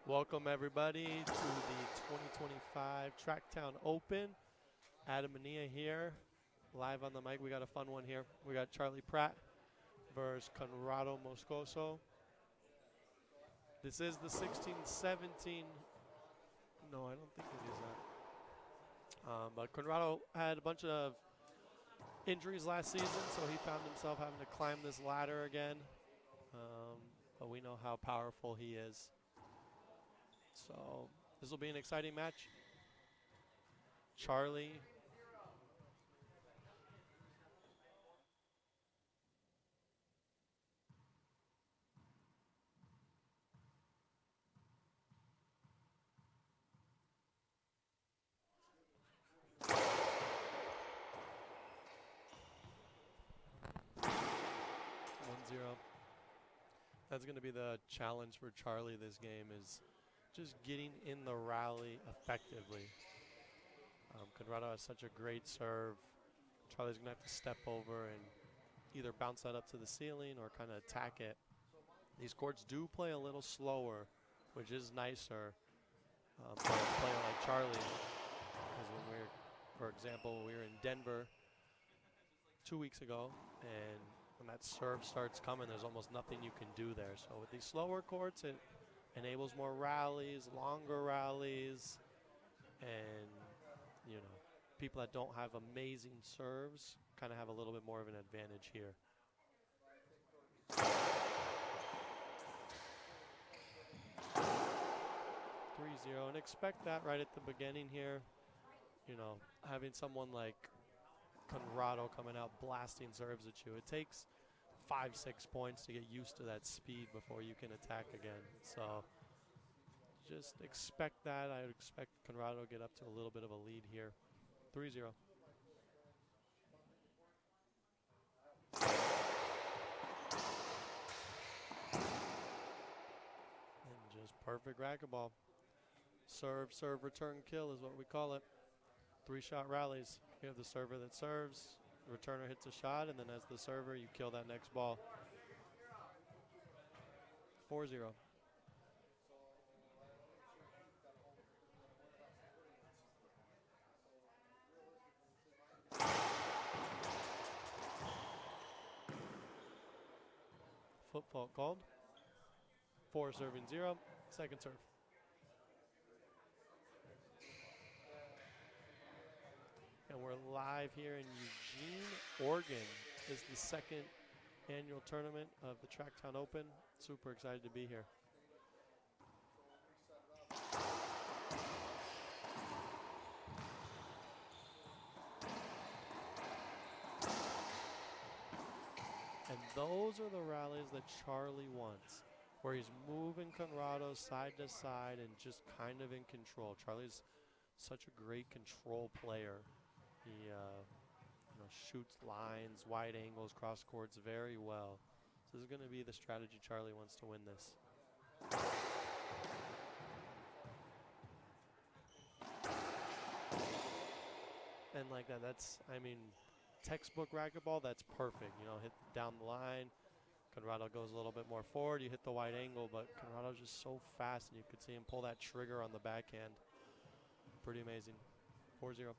Welcome everybody to the 2025 Tracktown Open. Adam and Nia here, live on the mic. We got a fun one here. We got Charlie Pratt versus CONRRADO MOSCOSO. This is the 16-17. No, I don't think it is that. But CONRRADO had a bunch of injuries last season, so he found himself having to climb this ladder again. But we know how powerful he is. So this will be an exciting match. Charlie. That's going to be the challenge for Charlie this game, is just getting in the rally effectively. CONRRADO has such a great serve. Charlie's going to have to step over and either bounce that up to the ceiling or kind of attack it. These courts do play a little slower, which is nicer for a player like Charlie. Because for example, we were in Denver 2 weeks ago, and when that serve starts coming, there's almost nothing you can do there. So with these slower courts, it enables more rallies, longer rallies, and people that don't have amazing serves kind of have a little bit more of an advantage here. 3-0, and expect that right at the beginning here. Having someone like CONRRADO coming out blasting serves at you. It takes 5-6 points to get used to that speed before you can attack again. So just expect that. I would expect CONRRADO to get up to a little bit of a lead here. 3-0. And just perfect racquetball. Serve, serve, return, kill is what we call it. 3-shot rallies. You have the server that serves, the returner hits a shot, and then as the server, you kill that next ball. 4-0. Foot fault called. 4 serving 0. Second serve. And we're live here in Eugene, Oregon. This is the second annual tournament of the Tracktown Open. Super excited to be here. And those are the rallies that Charlie wants, where he's moving CONRRADO side to side and just kind of in control. Charlie's such a great control player. He shoots lines, wide angles, cross courts very well. So this is going to be the strategy Charlie wants to win this. And like that, textbook racquetball, that's perfect. Hit down the line. CONRRADO goes a little bit more forward. You hit the wide angle, but CONRRADO's just so fast, and you could see him pull that trigger on the backhand. Pretty amazing. 4-0.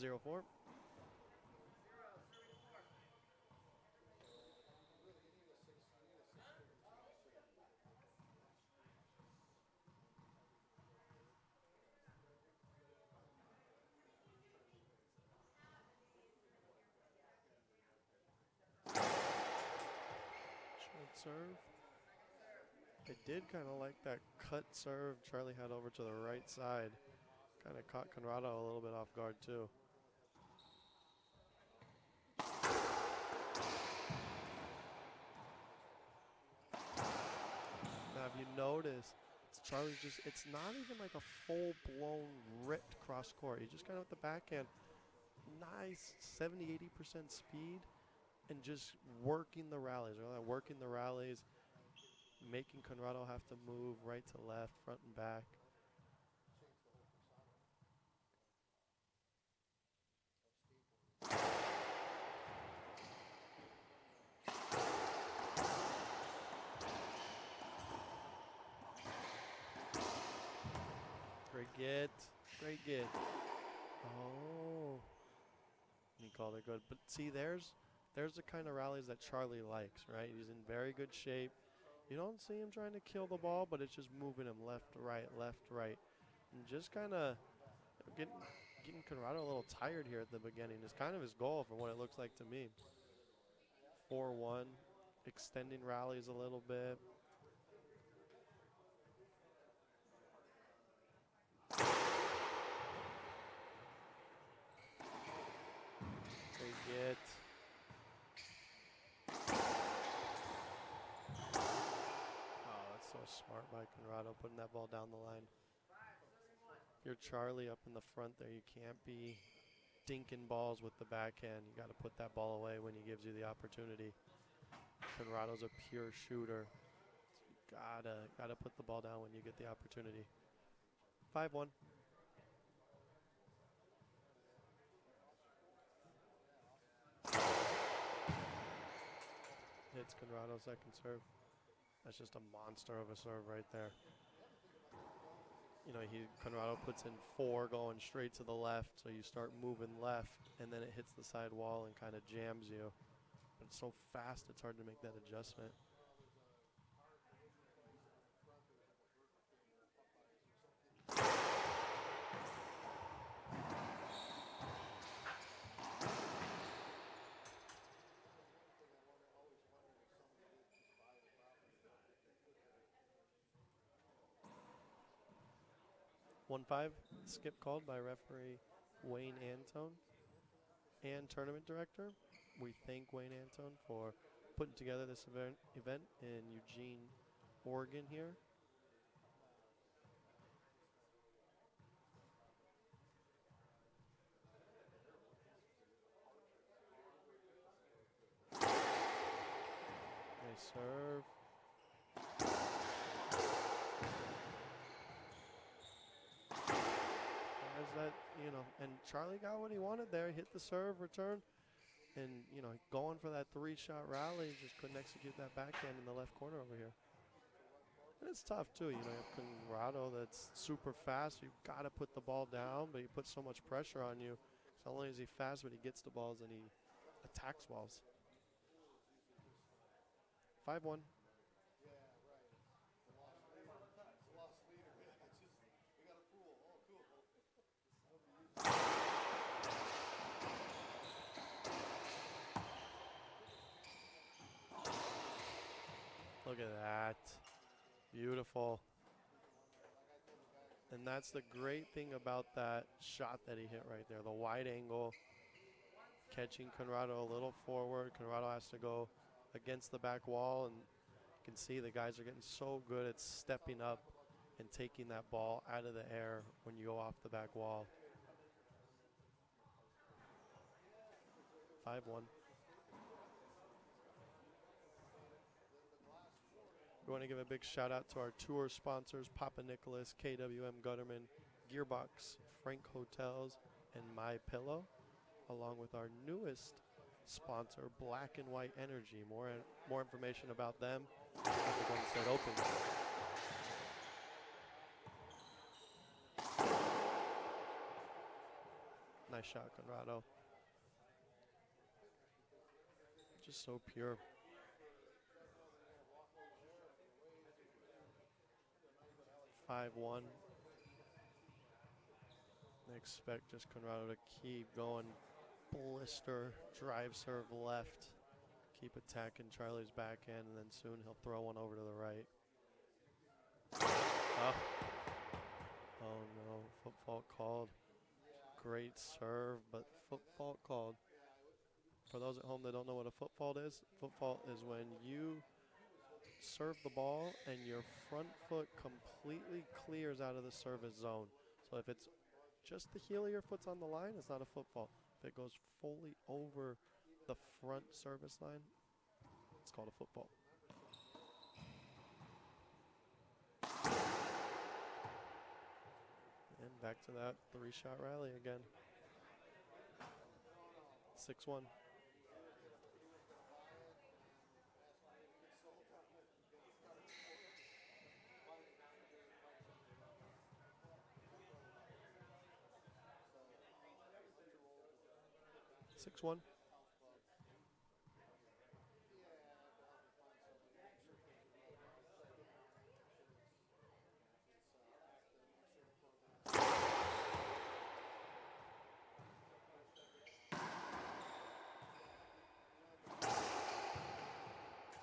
Zero 4. Serve. I did kind of like that cut serve Charlie had over to the right side. Kind of caught CONRRADO a little bit off guard too. Now if you notice, Charlie's it's not even like a full-blown ripped cross court. He just kind of with the backhand, nice 70-80% speed, and just working the rallies. Working the rallies. making Conrrado have to move right to left, front and back. Great get. Great get. Oh. He called it good. But see, there's the kind of rallies that Charlie likes, right? He's in very good shape. You don't see him trying to kill the ball, but it's just moving him left, right. And just kind of getting Conrrado a little tired here at the beginning is kind of his goal from what it looks like to me. 4-1, extending rallies a little bit. Great get. Oh, that's so smart by Conrrado, putting that ball down the line. If you're Charlie up in the front there, you can't be dinking balls with the backhand. You got to put that ball away when he gives you the opportunity. Conrrado's a pure shooter. Gotta put the ball down when you get the opportunity. 5-1. Hits Conrrado's second serve. That's just a monster of a serve right there. You know, Conrrado puts in 4 going straight to the left, so you start moving left, and then it hits the side wall and kind of jams you. But it's so fast, it's hard to make that adjustment. One 5 skip called by referee Wayne Antone and tournament director. We thank Wayne Antone for putting together this event in Eugene, Oregon here. Nice serve. As that, you know, and Charlie got what he wanted there. He hit the serve, return, and, you know, going for that 3-shot rally, just couldn't execute that backhand in the left corner over here. And it's tough, too. You know, you have Conrrado that's super fast. You've got to put the ball down, but he puts so much pressure on you. So not only is he fast, but he gets the balls and he attacks balls. 5-1. Look at that. Beautiful. And that's the great thing about that shot that he hit right there. The wide angle, catching Conrrado a little forward. Conrrado has to go against the back wall, and you can see the guys are getting so good at stepping up and taking that ball out of the air when you go off the back wall. 5-1. We want to give a big shout out to our tour sponsors, Papa Nicholas, KWM Gutterman, Gearbox, Frank Hotels, and My Pillow, along with our newest sponsor, Black and White Energy. More information about them as we're going to start open. Nice shot, Conrrado. Just so pure. Five one. I expect just Conrrado to keep going. Blister, drive serve left. Keep attacking Charlie's backhand, and then soon he'll throw one over to the right. Oh, oh no, foot fault called. Great serve, but foot fault called. For those at home that don't know what a foot fault is when you serve the ball and your front foot completely clears out of the service zone. So if it's just the heel of your foot's on the line, it's not a foot fault. If it goes fully over the front service line, it's called a foot fault. Back to that 3-shot rally again. 6-1.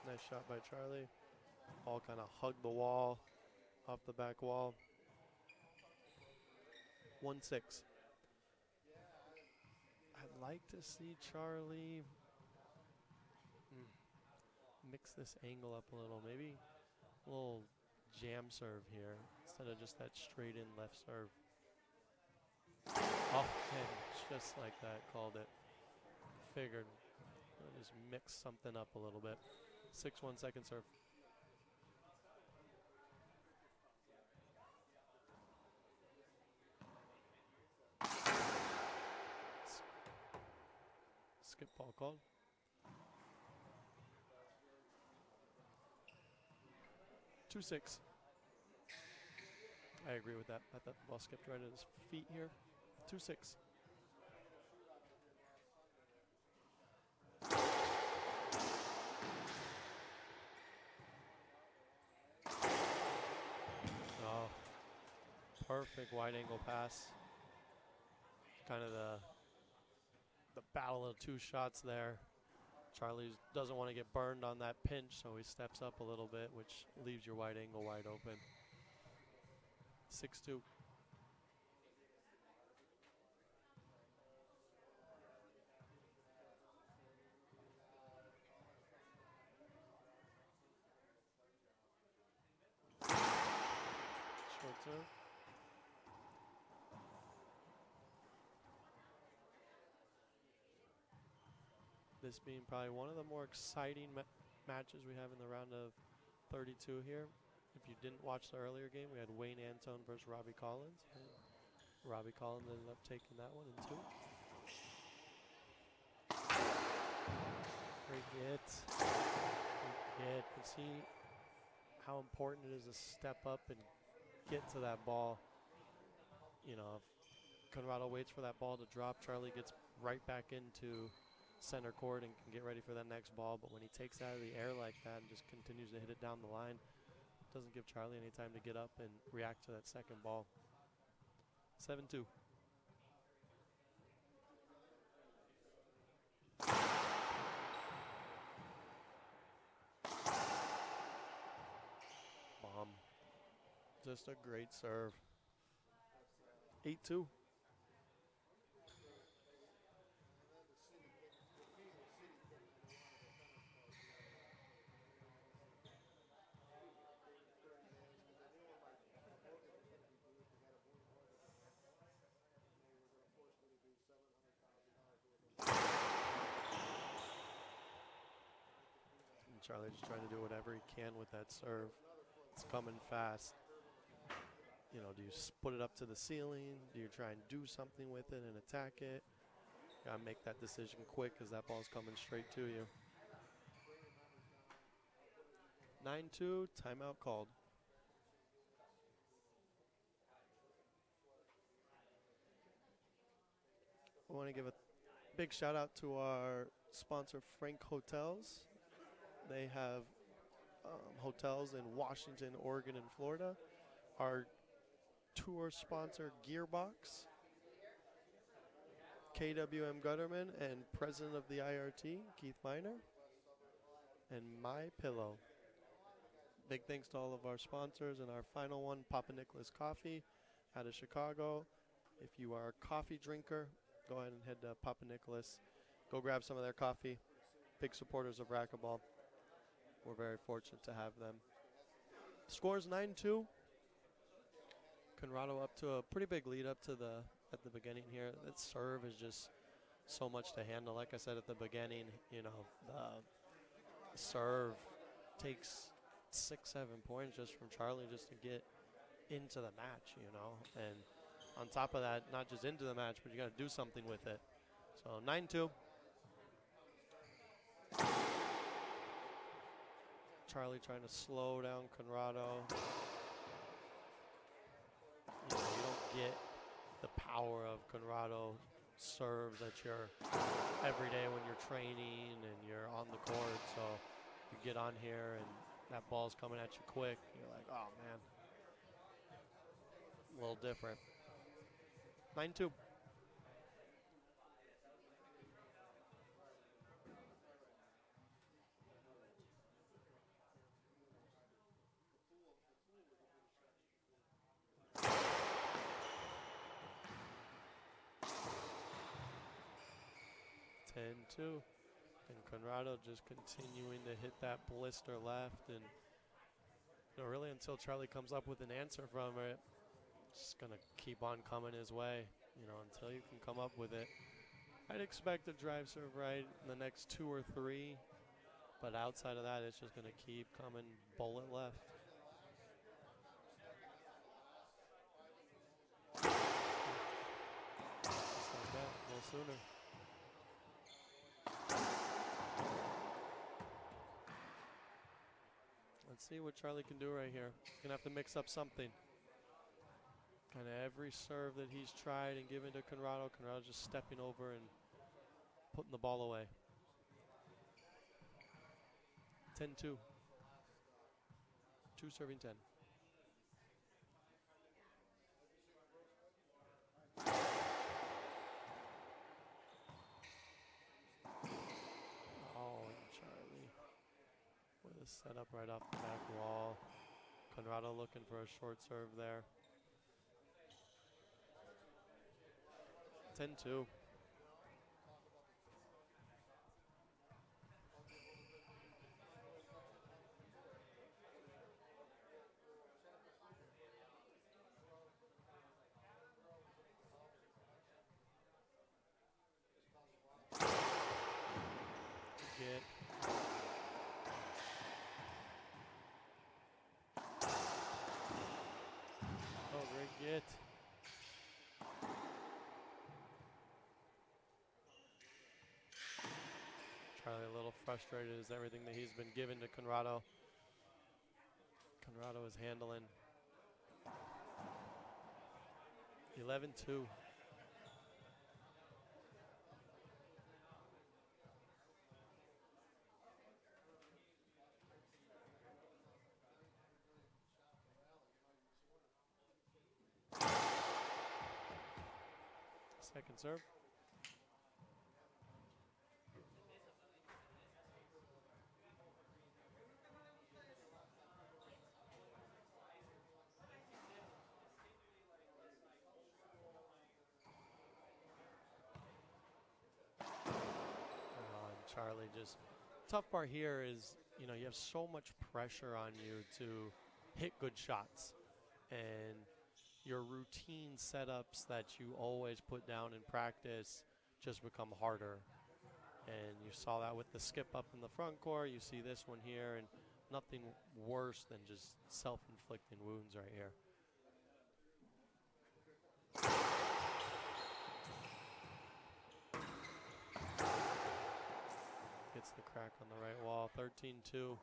Nice shot by Charlie. Ball kind of hugged the wall, off the back wall. 1-6. I'd like to see Charlie mix this angle up a little. Maybe a little jam serve here instead of just that straight in left serve. Oh, and just like that, called it. Figured. Just mix something up a little bit. 6-1 second serve. Skip ball called. Two 6. I agree with that. I thought the ball skipped right at his feet here. 2-6. Oh, perfect wide angle pass. Kind of the battle of 2 shots there. Charlie doesn't want to get burned on that pinch, so he steps up a little bit, which leaves your wide angle wide open. 6-2. Short serve. This being probably one of the more exciting matches we have in the round of 32 here. If you didn't watch the earlier game, we had Wayne Antone versus Robbie Collins. Robbie Collins ended up taking that one in 2. Great hit. Great hit. You see how important it is to step up and get to that ball. You know, if CONRRADO waits for that ball to drop, Charlie gets right back into center court and can get ready for that next ball. But when he takes it out of the air like that and just continues to hit it down the line, doesn't give Charlie any time to get up and react to that second ball. 7-2. Bomb. Just a great serve. 8-2. Charlie just trying to do whatever he can with that serve. It's coming fast. You know, do you put it up to the ceiling? Do you try and do something with it and attack it? Gotta make that decision quick because that ball's coming straight to you. 9-2, timeout called. I want to give a big shout out to our sponsor, Frank Hotels. They have hotels in Washington, Oregon, and Florida. Our tour sponsor, Gearbox. KWM Gutterman and president of the IRT, Keith Miner. And My Pillow. Big thanks to all of our sponsors. And our final one, Papa Nicholas Coffee out of Chicago. If you are a coffee drinker, go ahead and head to Papa Nicholas. Go grab some of their coffee. Big supporters of racquetball. We're very fortunate to have them. Scores 9-2. CONRRADO up to a pretty big lead up to at the beginning here. That serve is just so much to handle. Like I said at the beginning, you know, the serve takes 6-7 points just from Charlie just to get into the match, you know. And on top of that, not just into the match, but you got to do something with it. So 9-2. Charlie trying to slow down CONRRADO. You don't get the power of CONRRADO serves that you're every day when you're training and you're on the court. So you get on here and that ball's coming at you quick. You're like, oh man, a little different. 9-2. And CONRRADO just continuing to hit that blister left, and really until Charlie comes up with an answer from it, just gonna keep on coming his way, until you can come up with it. I'd expect a drive serve right in the next 2 or 3, but outside of that, it's just gonna keep coming bullet left. Just like that, a little sooner. Let's see what Charlie can do right here. Gonna have to mix up something. Kind of every serve that he's tried and given to CONRRADO, CONRRADO just stepping over and putting the ball away. 10-2. 2 serving 10. Oh, and Charlie with a setup right off the back wall. CONRRADO looking for a short serve there. 10-2. Get. Oh, great get. Charlie a little frustrated as everything that he's been given to CONRRADO. CONRRADO is handling. 11-2. Second serve. Charlie just, tough part here is, you have so much pressure on you to hit good shots. And your routine setups that you always put down in practice just become harder. And you saw that with the skip up in the front court. You see this one here, and nothing worse than just self-inflicting wounds right here. Gets the crack on the right wall. 13-2.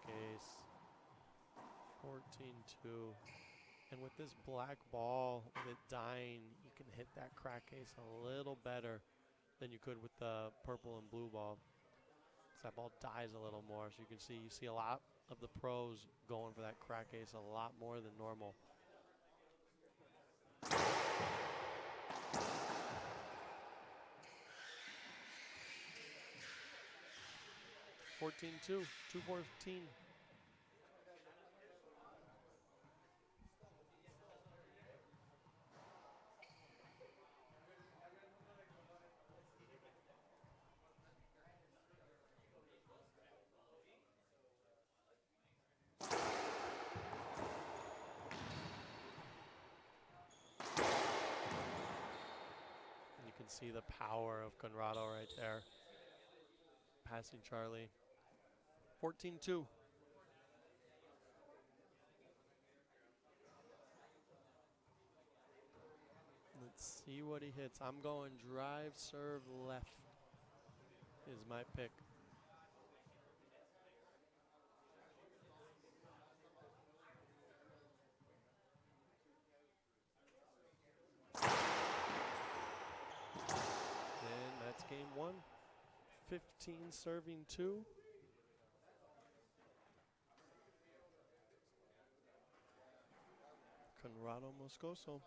Ace. 14-2. And with this black ball, with it dying, you can hit that crack ace a little better than you could with the purple and blue ball. So that ball dies a little more. So you see a lot of the pros going for that crack ace a lot more than normal. (14-2), 2-14. see the power of CONRRADO right there. Passing Charlie. 14-2. Let's see what he hits. I'm going drive, serve, left is my pick. And that's game one. 15 serving 2. CONRRADO Moscoso.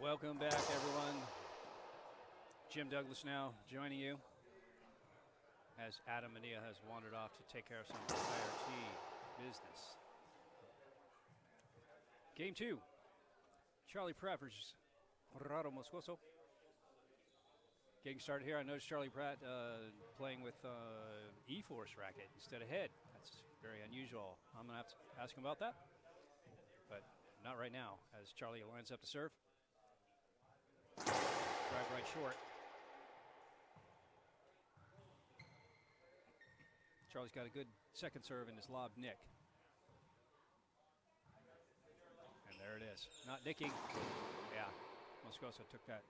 Welcome back, everyone. Jim Douglas now joining you as Adam Mania has wandered off to take care of some IRT business. Game 2, Charlie Pratt versus CONRRADO Moscoso. Getting started here, I noticed Charlie Pratt playing with E-Force racket instead of head. That's very unusual. I'm going to have to ask him about that, but not right now as Charlie lines up to serve. Drive right short. Charlie's got a good second serve in his lob nick. And there it is. Not nicking. Yeah, Moscoso took that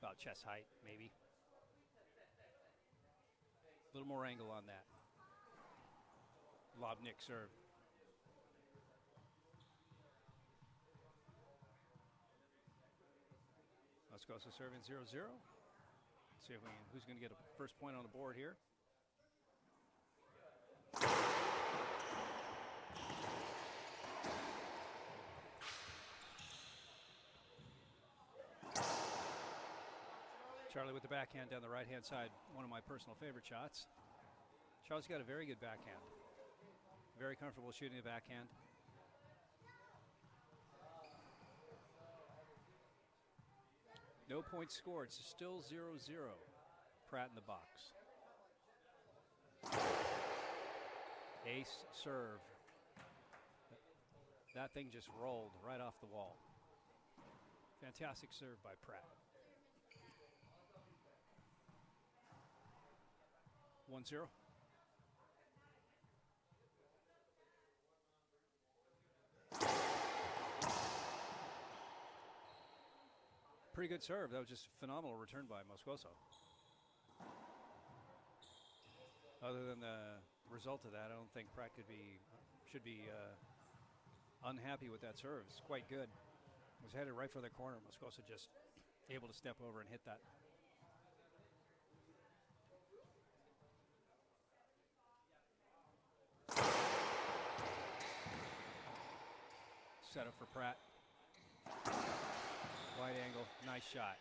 about chest height, maybe. A little more angle on that. Lob nick serve. Moscoso serving 0-0. See if who's going to get a first point on the board here. Charlie with the backhand down the right-hand side, one of my personal favorite shots. Charlie's got a very good backhand. Very comfortable shooting the backhand. No points scored, it's still 0-0. Pratt in the box. Ace serve. That thing just rolled right off the wall. Fantastic serve by Pratt. 1-0. Pretty good serve. That was just a phenomenal return by Moscoso. Other than the result of that, I don't think Pratt should be unhappy with that serve. It's quite good. It was headed right for the corner. Moscoso just able to step over and hit that. Set up for Pratt. Wide angle, nice shot.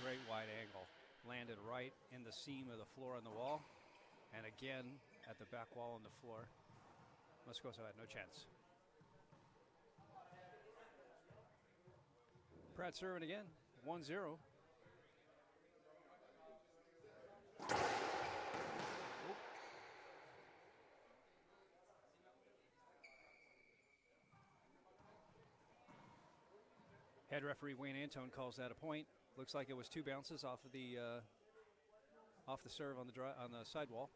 Great wide angle. Landed right in the seam of the floor on the wall. And again, at the back wall on the floor. Moscoso had no chance. Pratt serving again, 1-0. Head referee Wayne Antone calls that a point. Looks like it was 2 bounces off of the serve on the sidewall.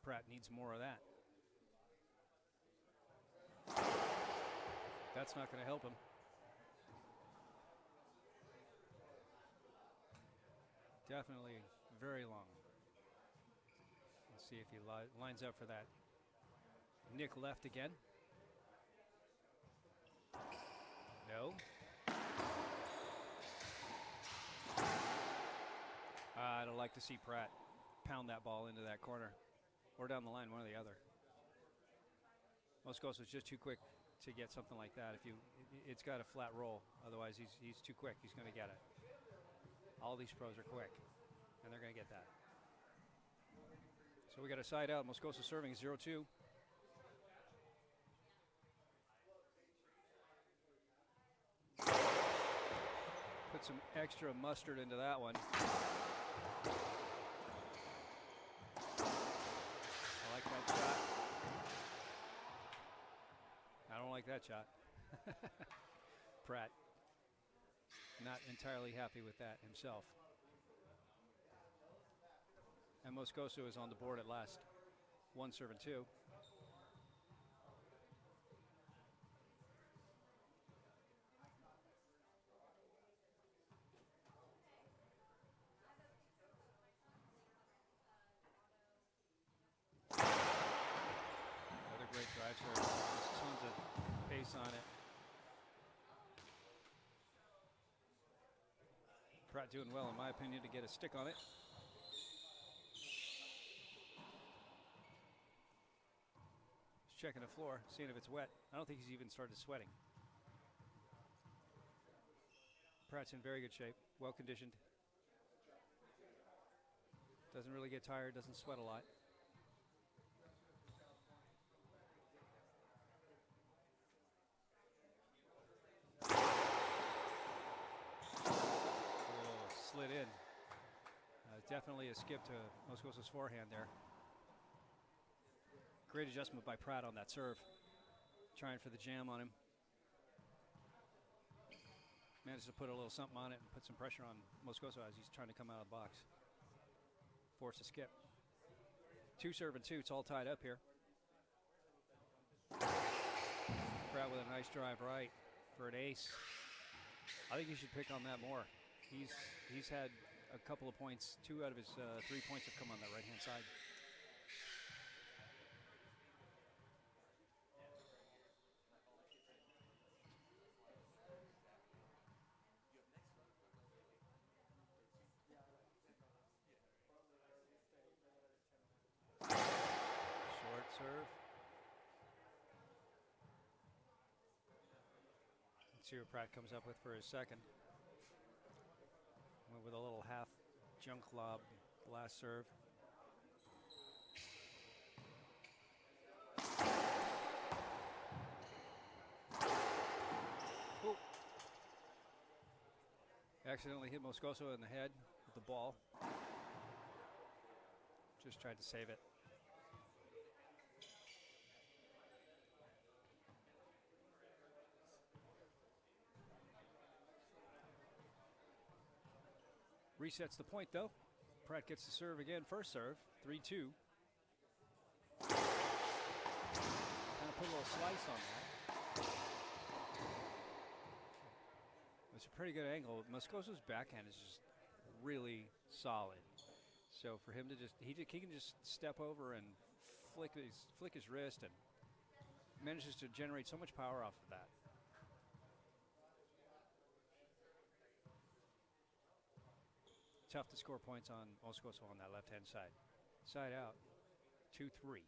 Pratt needs more of that. That's not going to help him. Definitely very long. Let's see if he lines up for that. Nick left again. No. I'd like to see Pratt pound that ball into that corner or down the line, one or the other. Moscoso is just too quick to get something like that. It's got a flat roll. Otherwise, he's too quick. He's going to get it. All these pros are quick, and they're going to get that. So we got a side out. Moscoso serving 0-2. Put some extra mustard into that one. I like that shot. I don't like that shot. Pratt not entirely happy with that himself. And Moscoso is on the board at last. 1-2. Another great drive serve. There's tons of pace on it. Pratt doing well, in my opinion, to get a stick on it. He's checking the floor, seeing if it's wet. I don't think he's even started sweating. Pratt's in very good shape, well conditioned. Doesn't really get tired, doesn't sweat a lot. Slid in. Definitely a skip to Moscoso's forehand there. Great adjustment by Pratt on that serve. Trying for the jam on him. Managed to put a little something on it and put some pressure on Moscoso as he's trying to come out of the box. Force a skip. 2-2. It's all tied up here. Pratt with a nice drive right for an ace. I think he should pick on that more. He's had a couple of points. 2 out of his 3 points have come on that right-hand side. Short serve. Let's see what Pratt comes up with for his second. Went with a little half junk lob last serve. Ooh. Accidentally hit Moscoso in the head with the ball. Just tried to save it. Resets the point, though. Pratt gets the serve again, first serve, 3-2. Kind of put a little slice on that. It's a pretty good angle. Moscoso's backhand is just really solid. So for him to just, he can just step over and flick his wrist and manages to generate so much power off of that. Tough to score points on Moscoso on that left-hand side. Side out, 2-3.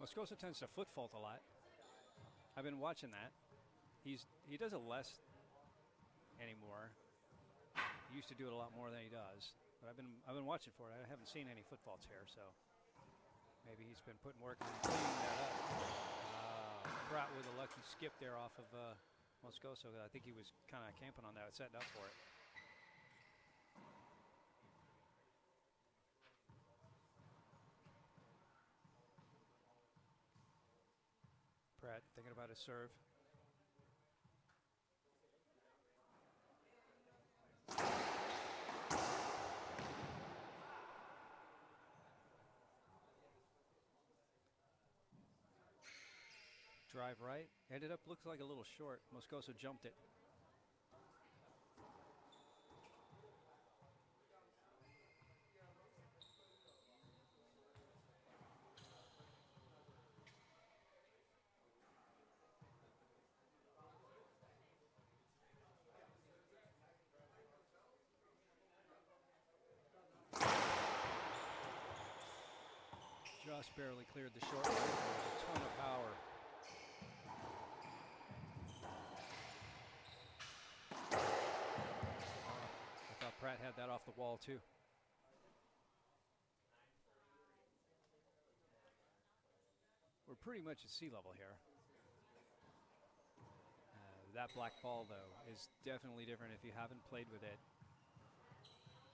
Moscoso tends to foot fault a lot. I've been watching that. He does it less anymore. He used to do it a lot more than he does. But I've been watching for it. I haven't seen any foot faults here, so maybe he's been putting work on cleaning that up. Pratt with a lucky skip there off of Moscoso. I think he was kind of camping on that, setting up for it. Pratt thinking about his serve. Drive right. Ended up, looks like a little short. Moscoso jumped it. Just barely cleared the short. There was a ton of power. I thought Pratt had that off the wall too. We're pretty much at sea level here. That black ball, though, is definitely different if you haven't played with it.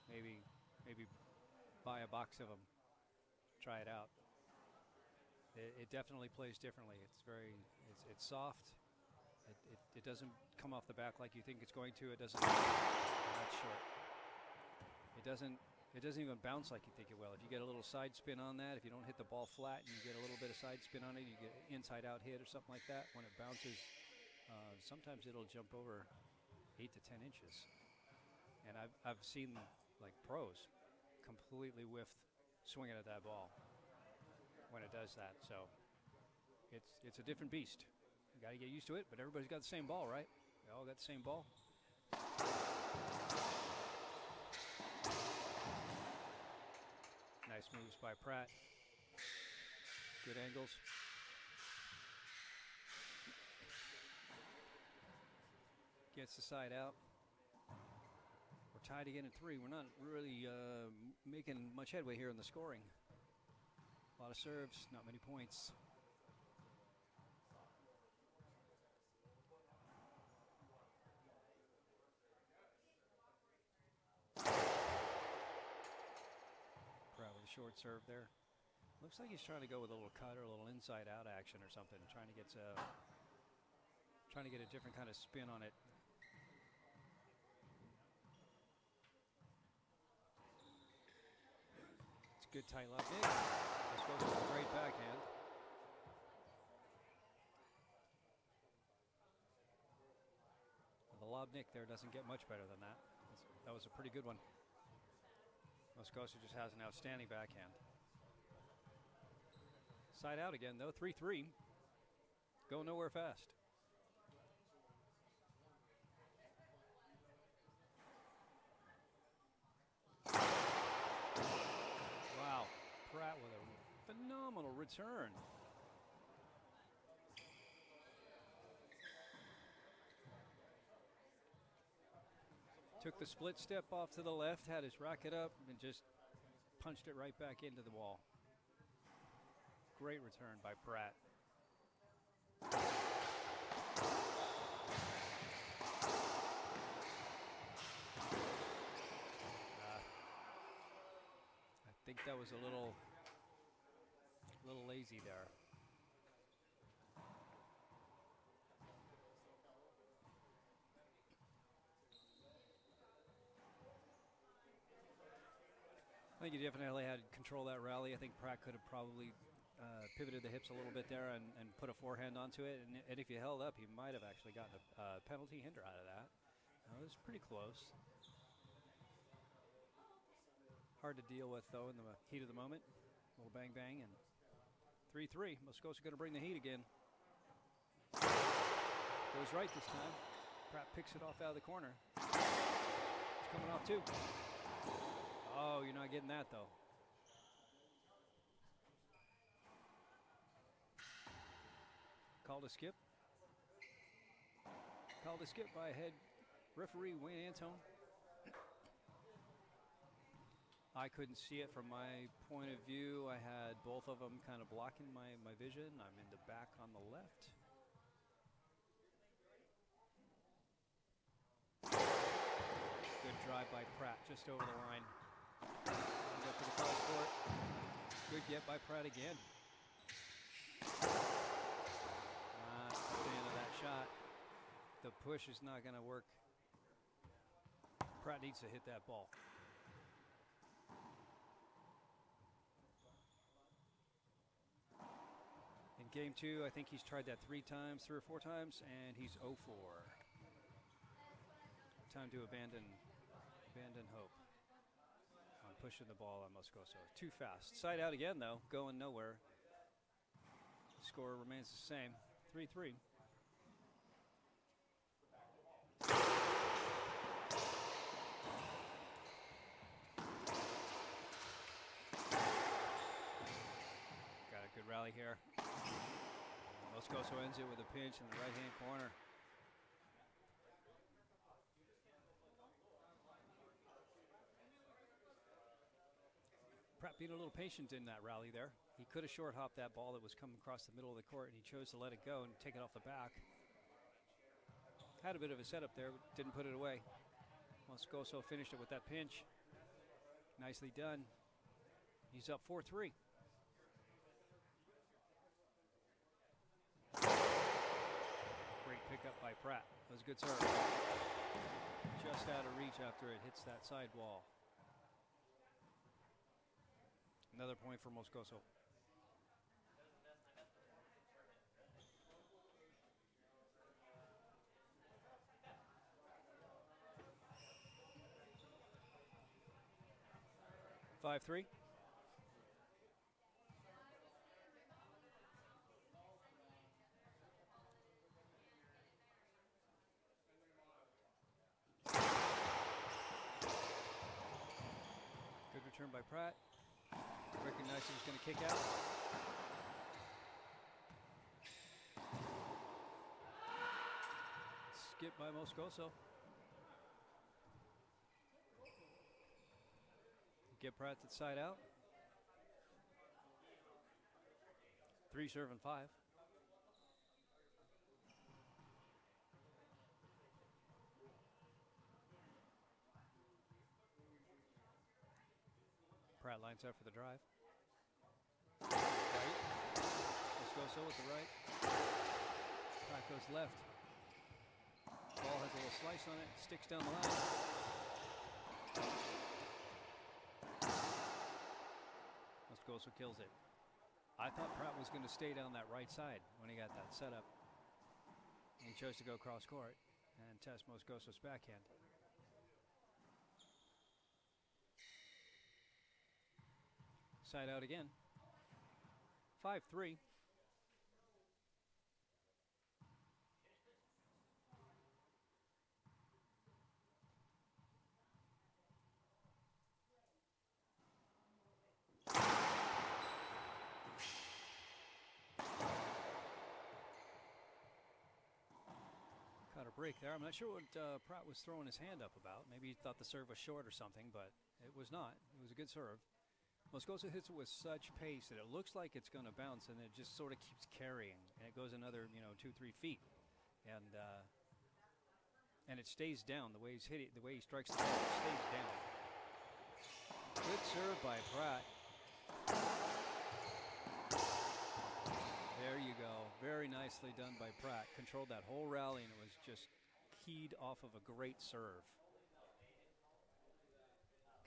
Maybe buy a box of them. Try it out. It definitely plays differently. It's soft. It doesn't come off the back like you think it's going to. It doesn't. That's short. It doesn't even bounce like you think it will. If you get a little side spin on that, if you don't hit the ball flat and you get a little bit of side spin on it, you get an inside out hit or something like that. When it bounces, sometimes it'll jump over 8 to 10 inches. And I've seen like pros completely whiff swinging at that ball when it does that. So it's a different beast. You got to get used to it, but everybody's got the same ball, right? They all got the same ball. Nice moves by Pratt. Good angles. Gets the side out. We're tied again at 3. We're not really making much headway here in the scoring. A lot of serves, not many points. Pratt with a short serve there. Looks like he's trying to go with a little cut or a little inside-out action or something, trying to get a different kind of spin on it. It's a good tight lob. This goes with a great backhand. The lob nick there doesn't get much better than that. That was a pretty good one. Moscoso just has an outstanding backhand. Side out again, though, 3-3. Go nowhere fast. Wow, Pratt with a phenomenal return. Took the split step off to the left, had his racket up, and just punched it right back into the wall. Great return by Pratt. think that was a little lazy there. I think he definitely had control of that rally. I think Pratt could have probably pivoted the hips a little bit there and put a forehand onto it. And if he held up, he might have actually gotten a penalty hinder out of that. It was pretty close. Hard to deal with, though, in the heat of the moment. A little bang, bang, and 3-3. Moscoso going to bring the heat again. Goes right this time. Pratt picks it off out of the corner. It's coming off, too. Oh, you're not getting that, though. Called a skip. Called a skip by head referee Wayne Antone. I couldn't see it from my point of view. I had both of them kind of blocking my vision. I'm in the back on the left. Good drive by Pratt, just over the line. Up to the cross court. Good get by Pratt again. Not a fan of that shot. The push is not going to work. Pratt needs to hit that ball. In game 2, I think he's tried that 3 or 4 times, and he's 0 for. Time to abandon hope on pushing the ball on Moscoso. Too fast. Side out again, though, going nowhere. Score remains the same, 3-3. Got a good rally here. Moscoso ends it with a pinch in the right-hand corner. Pratt being a little patient in that rally there. He could have short hopped that ball that was coming across the middle of the court, and he chose to let it go and take it off the back. Had a bit of a setup there, but didn't put it away. Moscoso finished it with that pinch. Nicely done. He's up 4-3. Great pickup by Pratt. That was a good serve. Just out of reach after it hits that sidewall. Another point for Moscoso. Five, 3. Good return by Pratt. Recognized he was going to kick out. Skip by Moscoso. Get Pratt to the side out. 3 serving 5. Pratt lines up for the drive. Right. Moscoso with the right. Pratt goes left. Ball has a little slice on it. Sticks down the line. Moscoso kills it. I thought Pratt was going to stay down that right side when he got that setup. He chose to go cross court and test Moscoso's backhand. Side out again. 5-3. Caught a break there. I'm not sure what Pratt was throwing his hand up about. Maybe he thought the serve was short or something, but it was not. It was a good serve. Moscoso hits it with such pace that it looks like it's going to bounce, and it just sort of keeps carrying, and it goes another 2-3 feet, and it stays down the way he's hit it, the way he strikes the ball, it stays down. Good serve by Pratt. There you go. Very nicely done by Pratt. Controlled that whole rally, and it was just keyed off of a great serve.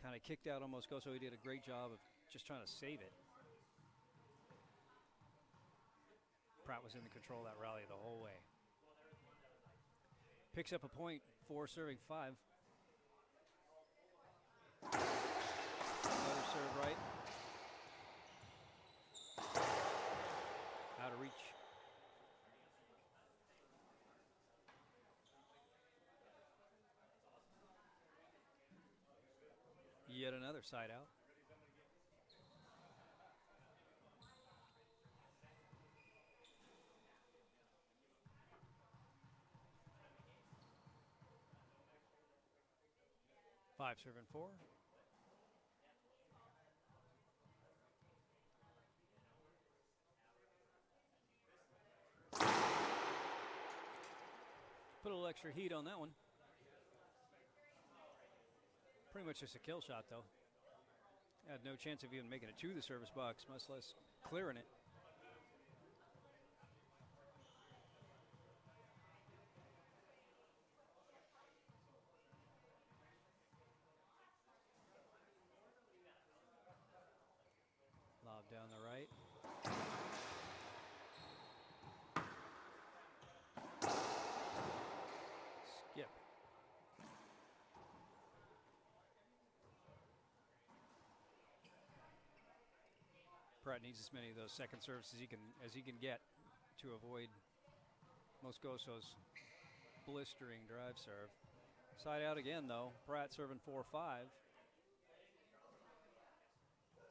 Kind of kicked out on Moscoso. He did a great job of just trying to save it. Pratt was in the control of that rally the whole way. Picks up a point for serving 5. Another serve right. Out of reach. Yet another side out. Five serving 4. Put a little extra heat on that one. Pretty much just a kill shot, though. Had no chance of even making it to the service box, much less clearing it. Lob down the right. Skip. Pratt needs as many of those second serves as he can get to avoid Moscoso's blistering drive serve. Side out again, though. Pratt serving 4-5.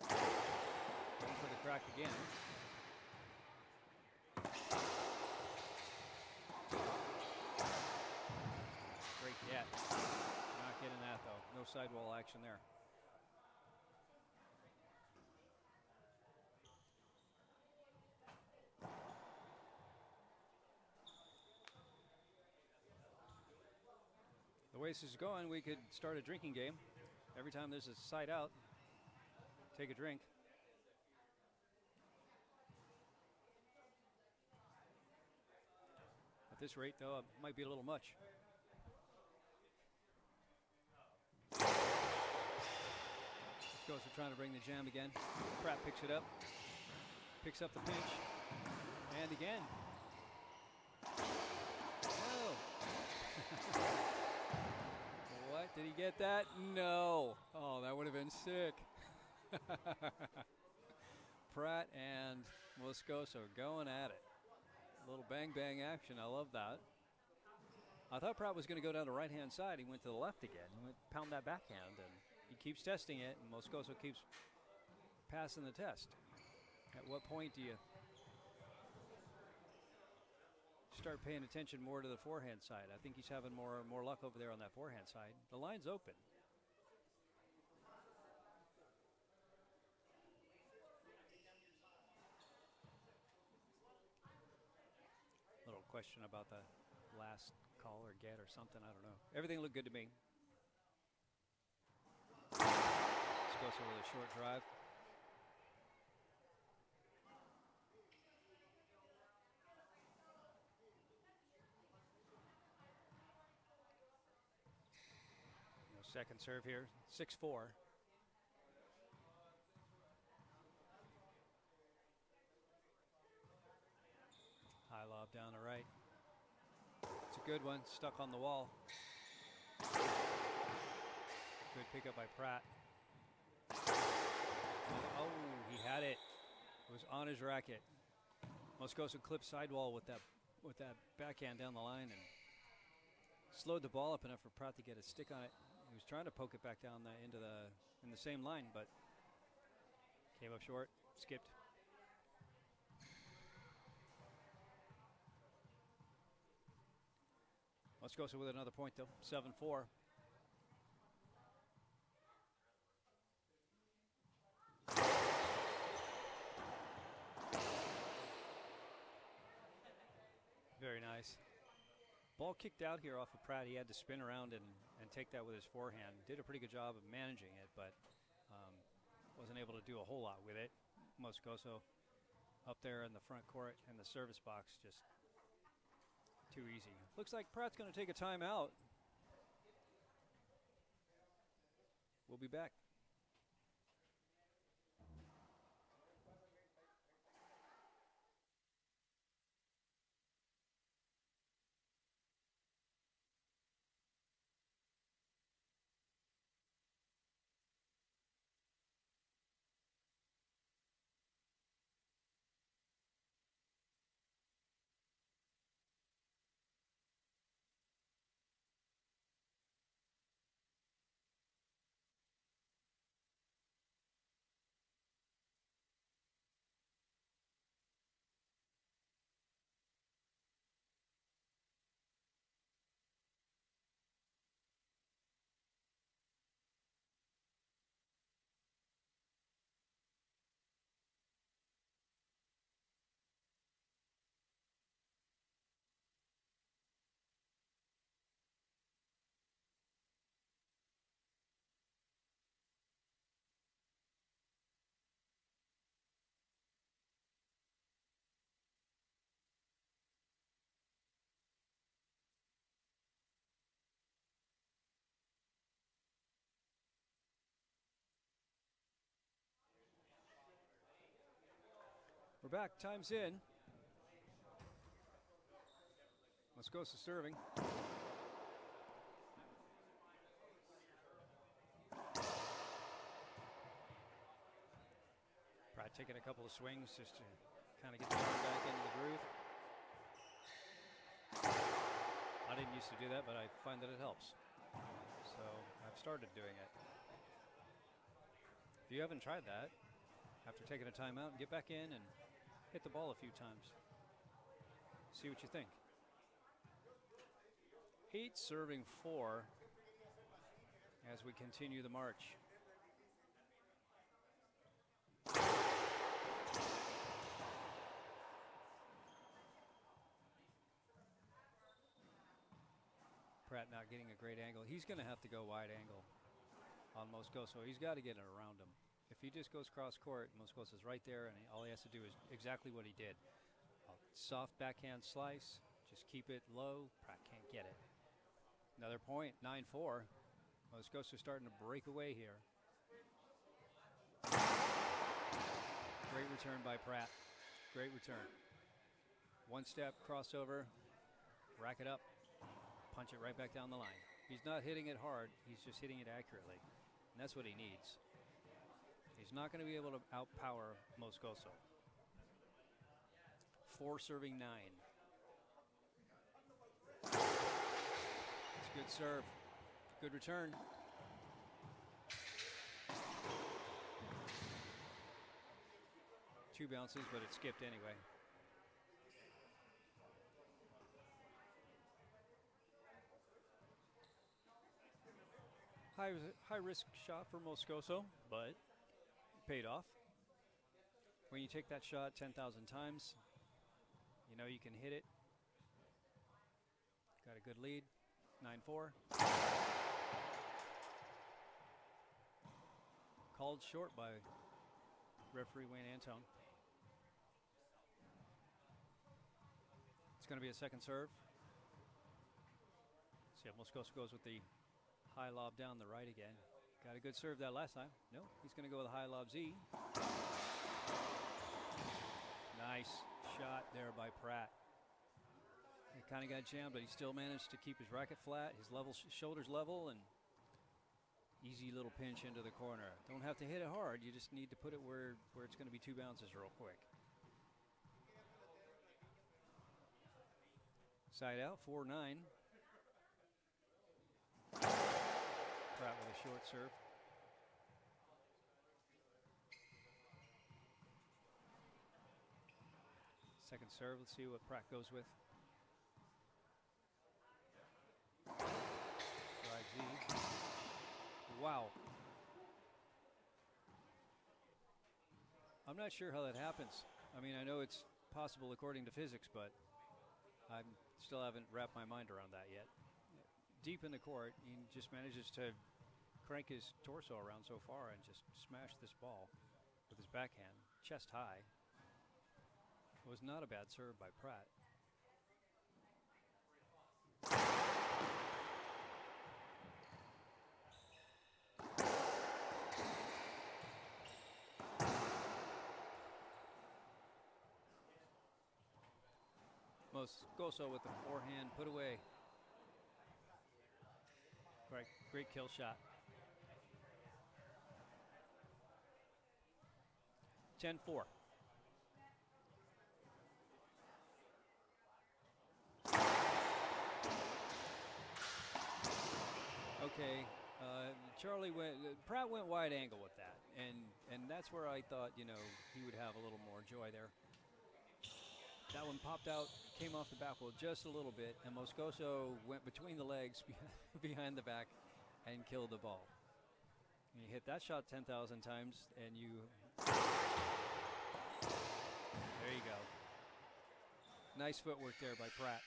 Going for the crack again. Great get. Not getting that, though. No sidewall action there. The way this is going, we could start a drinking game. Every time there's a side out, take a drink. At this rate, though, it might be a little much. Moscoso trying to bring the jam again. Pratt picks it up. Picks up the pinch. And again. Oh. What? Did he get that? No. Oh, that would have been sick. Pratt and Moscoso going at it. A little bang-bang action. I love that. I thought Pratt was going to go down the right-hand side. He went to the left again. He went pound that backhand, and he keeps testing it, and Moscoso keeps passing the test. At what point do you start paying attention more to the forehand side? I think he's having more luck over there on that forehand side. The line's open. Little question about the last call or get or something. I don't know. Everything looked good to me. Moscoso with a short drive. Second serve here, 6-4. High lob down the right. It's a good one, stuck on the wall. Good pickup by Pratt. Oh, he had it. It was on his racket. Moscoso clipped sidewall with that backhand down the line and slowed the ball up enough for Pratt to get a stick on it. He was trying to poke it back down in the same line, but came up short, skipped. Moscoso with another point, though, 7-4. Very nice. Ball kicked out here off of Pratt. He had to spin around and take that with his forehand. Did a pretty good job of managing it, but wasn't able to do a whole lot with it. Moscoso up there in the front court and the service box, just too easy. Looks like Pratt's going to take a timeout. We'll be back. We're back. Time's in. Moscoso serving. Pratt taking a couple of swings just to kind of get the ball back into the groove. I didn't used to do that, but I find that it helps. So I've started doing it. If you haven't tried that, after taking a timeout, get back in and hit the ball a few times. See what you think. 8 serving 4 as we continue the march. Pratt not getting a great angle. He's going to have to go wide angle on Moscoso. He's got to get it around him. If he just goes cross court, Moscoso's right there, and all he has to do is exactly what he did. A soft backhand slice, just keep it low. Pratt can't get it. Another point, 9-4. Moscoso's starting to break away here. Great return by Pratt. Great return. One step, crossover, rack it up, punch it right back down the line. He's not hitting it hard, he's just hitting it accurately. And that's what he needs. He's not going to be able to outpower Moscoso. 4 serving 9. It's a good serve. Good return. Two bounces, but it skipped anyway. High risk shot for Moscoso, but paid off. When you take that shot 10,000 times, you know you can hit it. Got a good lead, 9-4. Called short by referee Wayne Antone. It's going to be a second serve. See if Moscoso goes with the high lob down the right again. Got a good serve that last time. No, he's going to go with a high lob Z. Nice shot there by Pratt. He kind of got jammed, but he still managed to keep his racket flat, his shoulders level, and easy little pinch into the corner. Don't have to hit it hard. You just need to put it where it's going to be 2 bounces real quick. Side out, 4-9. Pratt with a short serve. Second serve, let's see what Pratt goes with. Drive Z. Wow. I'm not sure how that happens. I mean, I know it's possible according to physics, but I still haven't wrapped my mind around that yet. Deep in the court, he just manages to crank his torso around so far and just smash this ball with his backhand, chest high. It was not a bad serve by Pratt. Moscoso with the forehand put away. Great kill shot. 10-4. Okay, Pratt went wide angle with that, and that's where I thought, you know, he would have a little more joy there. That one popped out, came off the back wheel just a little bit, and Moscoso went between the legs behind the back and killed the ball. You hit that shot 10,000 times, and there you go. Nice footwork there by Pratt.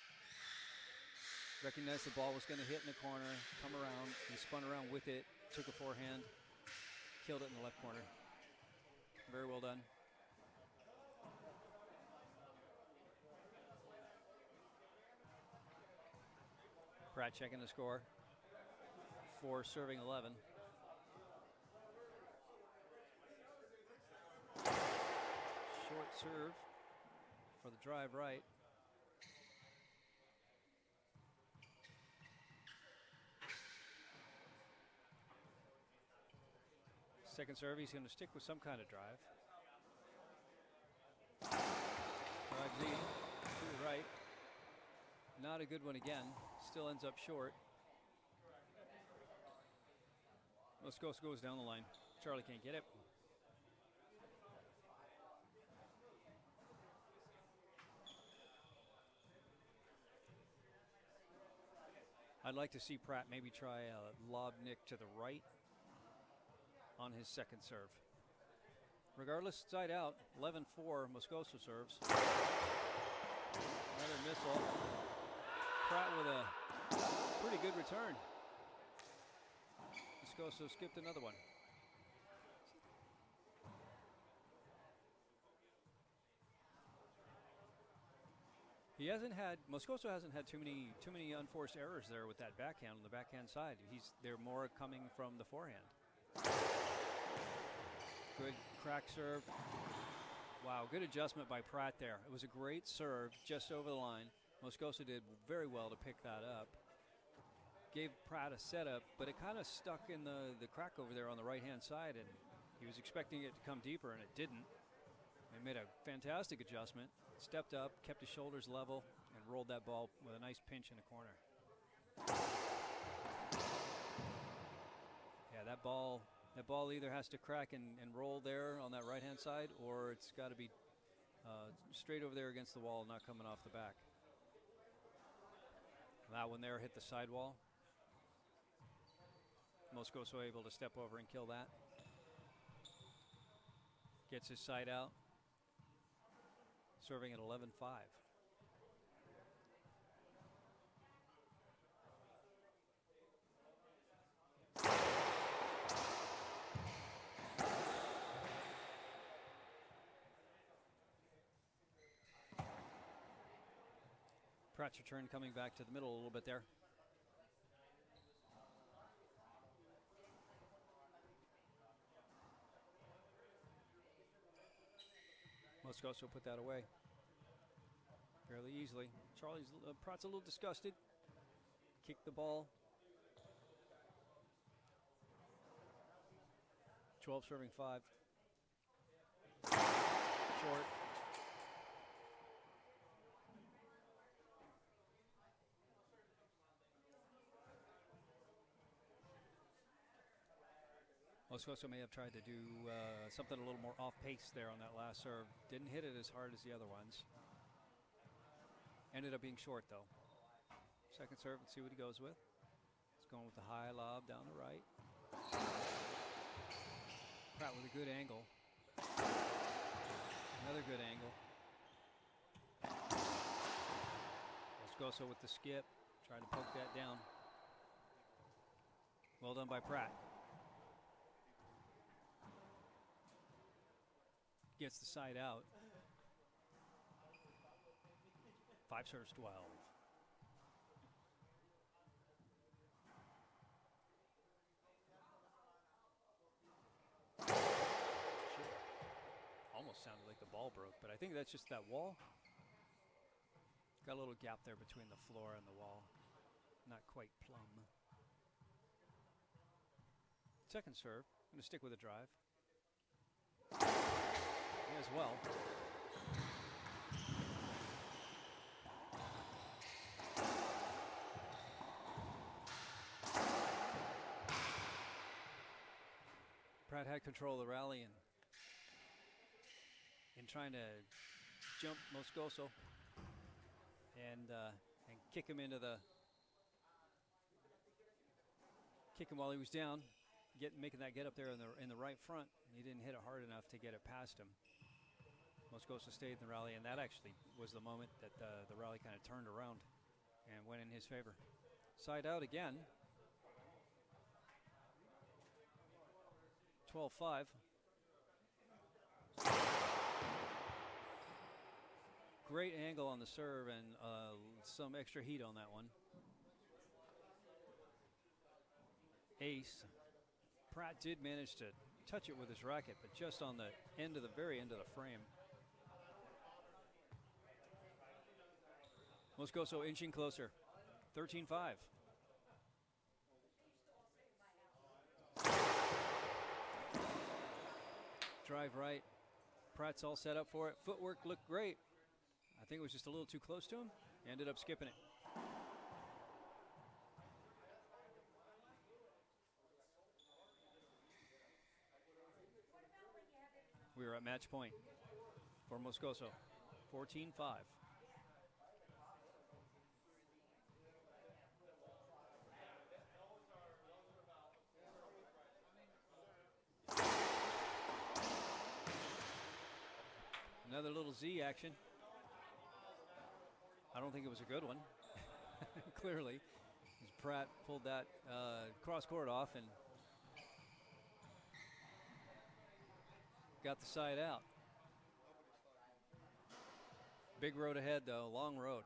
Recognized the ball was going to hit in the corner, come around, he spun around with it, took a forehand, killed it in the left corner. Very well done. Pratt checking the score for serving 11. Short serve for the drive right. Second serve, he's going to stick with some kind of drive. Drive Z to the right. Not a good one again. Still ends up short. Moscoso goes down the line. Charlie can't get it. I'd like to see Pratt maybe try a lob nick to the right on his second serve. Regardless, side out, 11-4, Moscoso serves. Another missile. Pratt with a pretty good return. Moscoso skipped another one. Moscoso hasn't had too many unforced errors there with that backhand on the backhand side. They're more coming from the forehand. Good crack serve. Wow, good adjustment by Pratt there. It was a great serve just over the line. Moscoso did very well to pick that up. Gave Pratt a setup, but it kind of stuck in the crack over there on the right-hand side, and he was expecting it to come deeper, and it didn't. He made a fantastic adjustment, stepped up, kept his shoulders level, and rolled that ball with a nice pinch in the corner. Yeah, that ball either has to crack and roll there on that right-hand side, or it's got to be straight over there against the wall, not coming off the back. That one there hit the sidewall. Moscoso able to step over and kill that. Gets his side out. Serving at 11-5. Pratt's return coming back to the middle a little bit there. Moscoso put that away fairly easily. Pratt's a little disgusted. Kicked the ball. 12 serving 5. Short. Moscoso may have tried to do something a little more off pace there on that last serve. Didn't hit it as hard as the other ones. Ended up being short though. Second serve, let's see what he goes with. He's going with the high lob down the right. Pratt with a good angle. Another good angle. Moscoso with the skip. Trying to poke that down. Well done by Pratt. gets the side out. 5 serves 12. Almost sounded like the ball broke, but I think that's just that wall. Got a little gap there between the floor and the wall. Not quite plumb. Second serve, going to stick with a drive. He as well. Pratt had control of the rally and in trying to jump Moscoso and kick him into the while he was down, making that get up there in the right front. He didn't hit it hard enough to get it past him. Moscoso stayed in the rally, and that actually was the moment that the rally kind of turned around and went in his favor. Side out again. 12-5. Great angle on the serve and some extra heat on that one. Ace. Pratt did manage to touch it with his racket, but just on the very end of the frame. Moscoso inching closer. 13-5. Drive right. Pratt's all set up for it. Footwork looked great. I think it was just a little too close to him. He ended up skipping it. We are at match point for Moscoso. 14-5. Another little Z action. I don't think it was a good one, clearly. As Pratt pulled that cross court off and got the side out. Big road ahead, though, long road.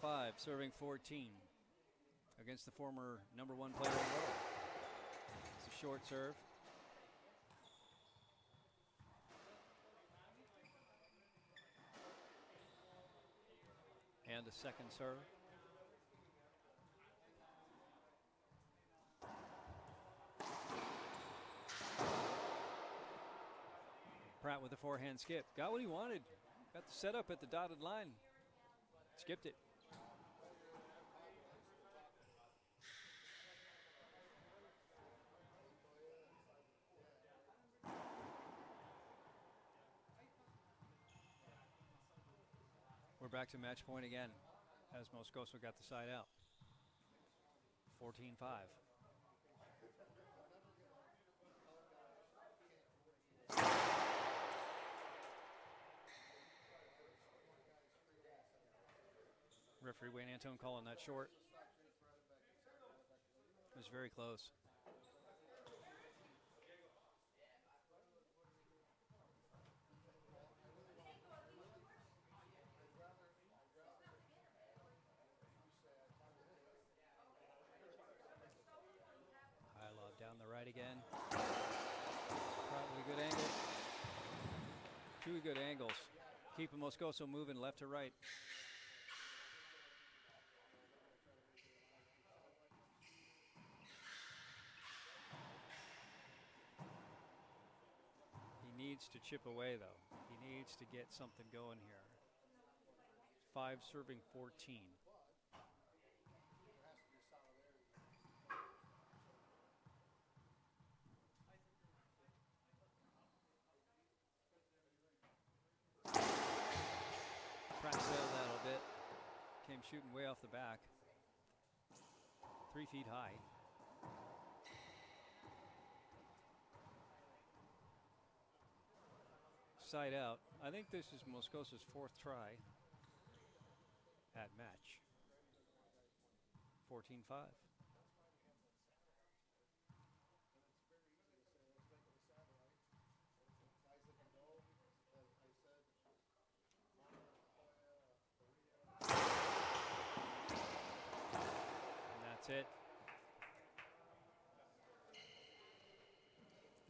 5 serving 14 against the former #1 player in the world. It's a short serve. And a second serve. Pratt with the forehand skip. Got what he wanted. Got the setup at the dotted line. Skipped it. We're back to match point again as Moscoso got the side out. 14-5. Referee Wayne Antone calling that short. It was very close. High lob down the right again. Probably a good angle. 2 good angles. Keeping Moscoso moving left to right. Needs to chip away, though. He needs to get something going here. 5 serving 14. Pratt sailed that a bit. Came shooting way off the back. 3 feet high. Side out. I think this is Moscoso's 4th try at match. 14-5.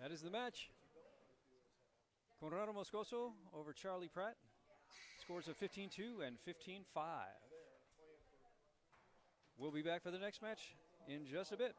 That is the match. CONRRADO Moscoso over Charlie Pratt. Scores of 15-2 and 15-5. We'll be back for the next match in just a bit.